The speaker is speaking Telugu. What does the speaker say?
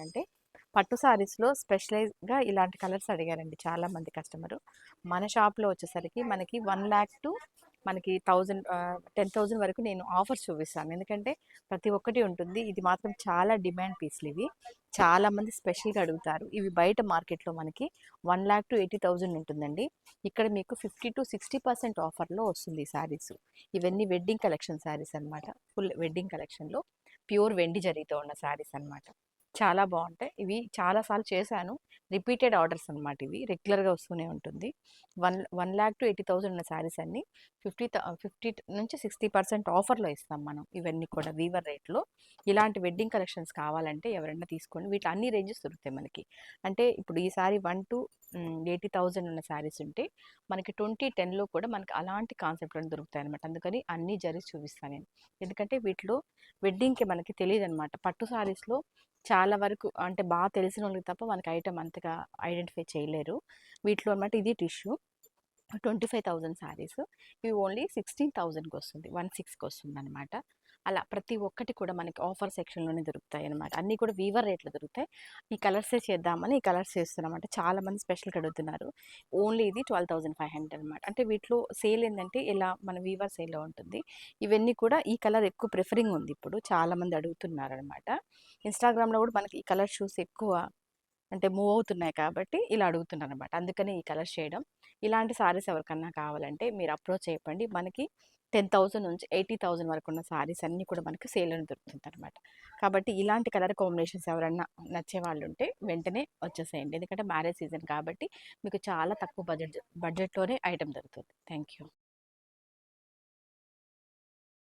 చేశానంటే పట్టు సారీస్‌లో స్పెషలైజ్‌గా ఇలాంటి కలర్స్ అడిగారండి చాలామంది కస్టమరు. మన షాప్‌లో వచ్చేసరికి మనకి 1,00,000 టు మనకి 10,000 వరకు నేను ఆఫర్స్ చూపిస్తాను. ఎందుకంటే ప్రతి ఒక్కటి ఉంటుంది. ఇది మాత్రం చాలా డిమాండ్ పీస్‌లు ఇవి. చాలామంది స్పెషల్‌గా అడుగుతారు. ఇవి బయట మార్కెట్‌లో మనకి 1,00,000 టు 80,000 ఉంటుందండి. ఇక్కడ మీకు 50-60% ఆఫర్‌లో వస్తుంది ఈ సారీస్. ఇవన్నీ వెడ్డింగ్ కలెక్షన్ సారీస్ అన్నమాట. ఫుల్ వెడ్డింగ్ కలెక్షన్‌లో ప్యూర్ వెండి జరీతో ఉన్న సారీస్ అన్నమాట. చాలా బాగుంటాయి. ఇవి చాలా సార్లు చేశాను. రిపీటెడ్ ఆర్డర్స్ అన్నమాట ఇవి. రెగ్యులర్‌గా వస్తూనే ఉంటుంది. 1,00,000 టు 80,000 ఉన్న సారీస్ అన్నీ 50-60% ఆఫర్‌లో ఇస్తాం మనం. ఇవన్నీ కూడా వీవర్ రేట్‌లో. ఇలాంటి వెడ్డింగ్ కలెక్షన్స్ కావాలంటే ఎవరైనా తీసుకోండి. వీటిలో అన్ని రేంజెస్ దొరుకుతాయి మనకి. అంటే ఇప్పుడు ఈ సారీ 1-80,000 ఉన్న సారీస్ ఉంటే మనకి 20-10లో కూడా మనకి అలాంటి కాన్సెప్ట్‌లోనే దొరుకుతాయి అనమాట. అందుకని అన్ని జరీస్ చూపిస్తాను నేను. ఎందుకంటే వీటిలో వెడ్డింగ్‌కి మనకి తెలీదనమాట. పట్టు సారీస్‌లో చాలా వరకు అంటే బాగా తెలిసినోళ్ళకి తప్ప మనకి ఐటెమ్ అంతగా ఐడెంటిఫై చేయలేరు. వీటిలో అనమాట ఇది టిష్యూ 25,000 శారీస్. ఇవి ఓన్లీ 16,000కి వస్తుంది. 16కి వస్తుందనమాట. అలా ప్రతి ఒక్కటి కూడా మనకి ఆఫర్ సెక్షన్‌లోనే దొరుకుతాయనమాట. అన్నీ కూడా వీవర్ రేట్‌లో దొరుకుతాయి. ఈ కలర్సే చేద్దామని ఈ కలర్స్ చేస్తున్నామంట. చాలామంది స్పెషల్‌గా అడుగుతున్నారు. ఓన్లీ ఇది 12,500 అనమాట. అంటే వీటిలో సేల్ ఏందంటే ఇలా మన వీవర్ సేల్‌లో ఉంటుంది. ఇవన్నీ కూడా ఈ కలర్ ఎక్కువ ప్రిఫరింగ్ ఉంది ఇప్పుడు. చాలామంది అడుగుతున్నారనమాట. ఇన్‌స్టాగ్రామ్‌లో కూడా మనకి ఈ కలర్ షూస్ ఎక్కువ అంటే మూవ్ అవుతున్నాయి కాబట్టి ఇలా అడుగుతున్నారనమాట. అందుకని ఈ కలర్స్ చేయడం. ఇలాంటి సారీస్ ఎవరికన్నా కావాలంటే మీరు అప్రోచ్ చేయండి. మనకి 10,000 నుంచి 80,000 వరకు ఉన్న సారీస్ అన్నీ కూడా మనకి సేల్‌లోనే దొరుకుతుందనమాట. కాబట్టి ఇలాంటి కలర్ కాంబినేషన్స్ ఎవరన్నా నచ్చేవాళ్ళు ఉంటే వెంటనే వచ్చేసేయండి. ఎందుకంటే మ్యారేజ్ సీజన్ కాబట్టి మీకు చాలా తక్కువ బడ్జెట్‌లోనే ఐటెమ్ దొరుకుతుంది. Thank you.